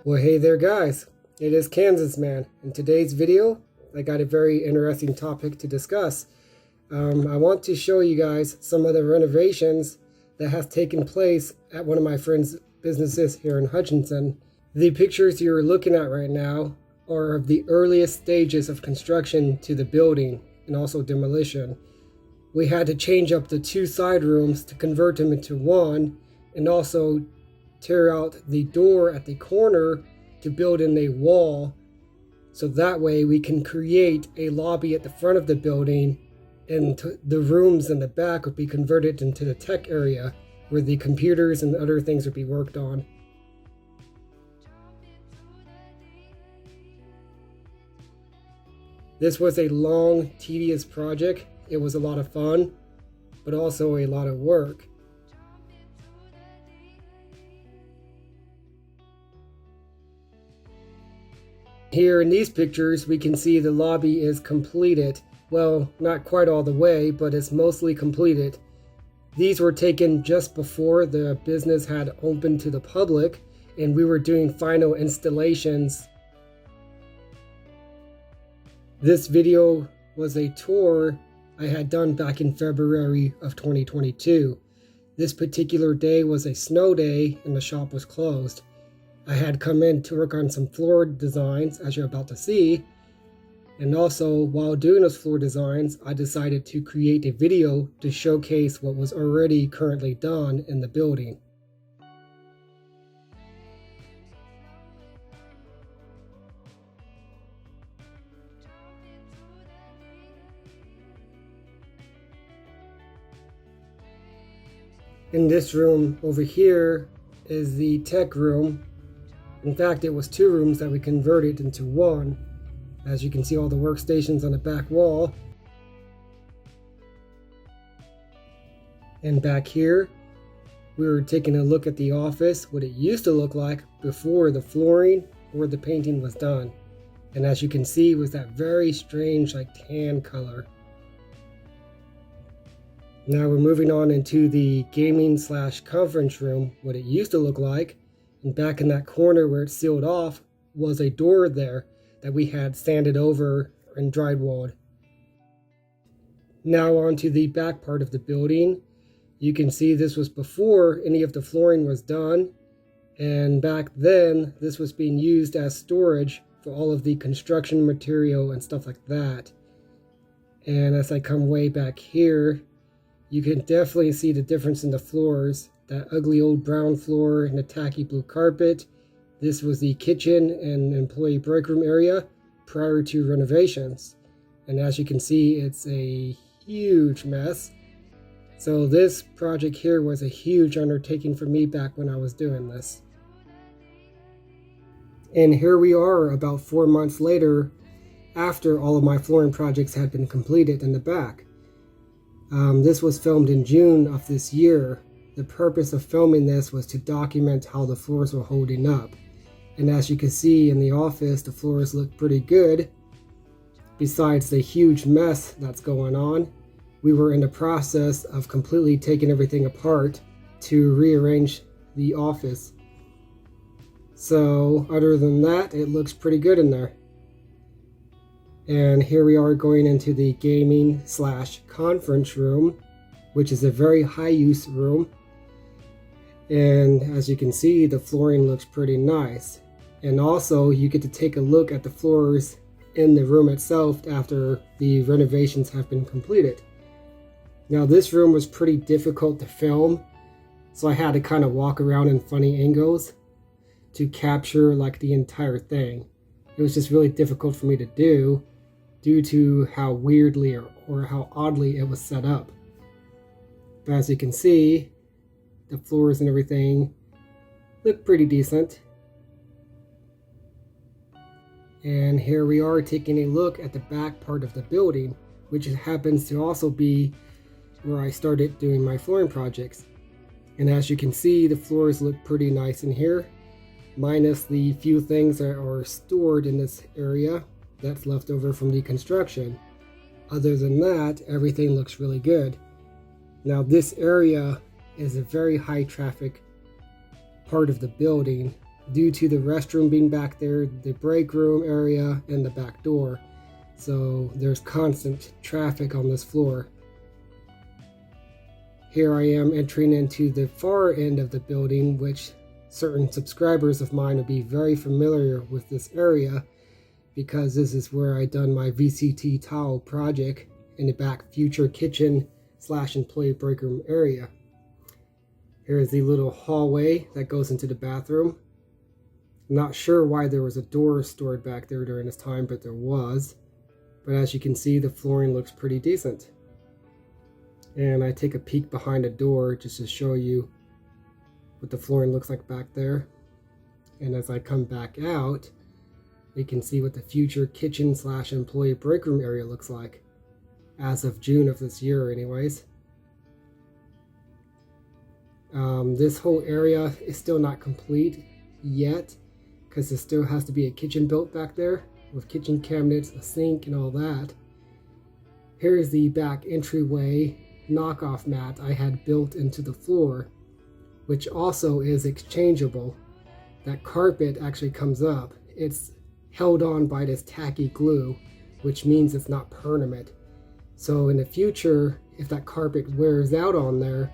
Well, hey there guys, it is Kansas Man. In today's video, I got a very interesting topic to discuss. I want to show you guys some of the renovations that has taken place at one of my friend's businesses here in Hutchinson. The pictures you're looking at right now are of the earliest stages of construction to the building and also demolition. We had to change up the two side rooms to convert them into one, and also tear out the door at the corner to build in a wall, so that way we can create a lobby at the front of the building, and the rooms in the back would be converted into the tech area where the computers and other things would be worked on. This was a long, tedious project. It was a lot of fun, but also a lot of work. Here in these pictures, we can see the lobby is completed. Well, not quite all the way, but it's mostly completed. These were taken just before the business had opened to the public, and we were doing final installations. This video was a tour I had done back in February of 2022. This particular day was a snow day and the shop was closed. I had come in to work on some floor designs, as you're about to see, and also while doing those floor designs, I decided to create a video to showcase what was already currently done in the building. In this room over here is the tech room. In fact, it was two rooms that we converted into one. As you can see, all the workstations on the back wall. And back here, we were taking a look at the office, what it used to look like before the flooring or the painting was done. And as you can see, it was that very strange, like tan color. Now we're moving on into the gaming/conference room, what it used to look like. And back in that corner where it's sealed off was a door there that we had sanded over and drywalled. Now onto the back part of the building. You can see this was before any of the flooring was done. And back then, this was being used as storage for all of the construction material and stuff like that. And as I come way back here, you can definitely see the difference in the floors. That ugly old brown floor and the tacky blue carpet. This was the kitchen and employee break room area prior to renovations. And as you can see, it's a huge mess. So this project here was a huge undertaking for me back when I was doing this. And here we are about 4 months later, after all of my flooring projects had been completed in the back. This was filmed in June of this year. The purpose of filming this was to document how the floors were holding up. And as you can see in the office, the floors look pretty good. Besides the huge mess that's going on, we were in the process of completely taking everything apart to rearrange the office. So other than that, it looks pretty good in there. And here we are going into the gaming/conference room, which is a very high use room. And as you can see, the flooring looks pretty nice. And also you get to take a look at the floors in the room itself after the renovations have been completed. Now this room was pretty difficult to film, so I had to kind of walk around in funny angles to capture like the entire thing. It was just really difficult for me to do due to how weirdly or how oddly it was set up. But as you can see, the floors and everything look pretty decent. And here we are taking a look at the back part of the building, which happens to also be where I started doing my flooring projects. And as you can see, the floors look pretty nice in here, minus the few things that are stored in this area that's left over from the construction. Other than that, everything looks really good. Now this area is a very high traffic part of the building. due to the restroom being back there, the break room area, and the back door. So there's constant traffic on this floor. Here I am entering into the far end of the building, which certain subscribers of mine will be very familiar with this area because this is where I done my VCT tile project in the back future kitchen / employee break room area. Here is the little hallway that goes into the bathroom. I'm not sure why there was a door stored back there during this time, but there was. But as you can see, the flooring looks pretty decent. And I take a peek behind the door just to show you what the flooring looks like back there. And as I come back out, you can see what the future kitchen / employee break room area looks like as of June of this year anyways. This whole area is still not complete yet because there still has to be a kitchen built back there with kitchen cabinets, a sink, and all that. Here is the back entryway knockoff mat I had built into the floor, which also is exchangeable. That carpet actually comes up. It's held on by this tacky glue, which means it's not permanent. So in the future, if that carpet wears out on there,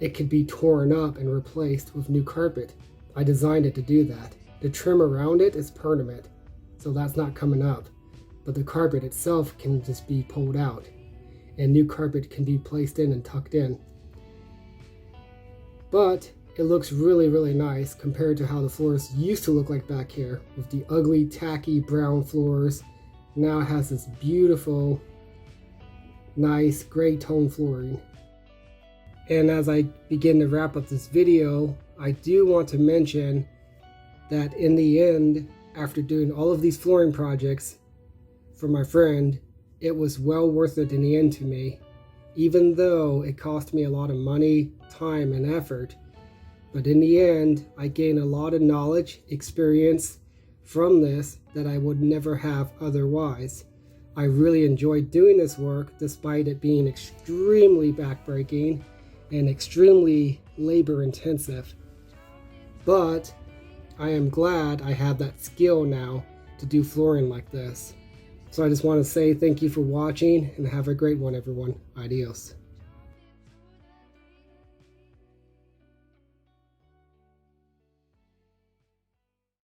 it could be torn up and replaced with new carpet. I designed it to do that. The trim around it is permanent, so that's not coming up. But the carpet itself can just be pulled out, and new carpet can be placed in and tucked in. But it looks really, really nice compared to how the floors used to look like back here, with the ugly, tacky brown floors. Now it has this beautiful, nice gray tone flooring. And as I begin to wrap up this video, I do want to mention that in the end, after doing all of these flooring projects for my friend, it was well worth it in the end to me, even though it cost me a lot of money, time, and effort. But in the end, I gained a lot of knowledge, experience from this that I would never have otherwise. I really enjoyed doing this work despite it being extremely backbreaking and extremely labor intensive. But I am glad I have that skill now to do flooring like this. So I just want to say thank you for watching and have a great one, everyone. Adios.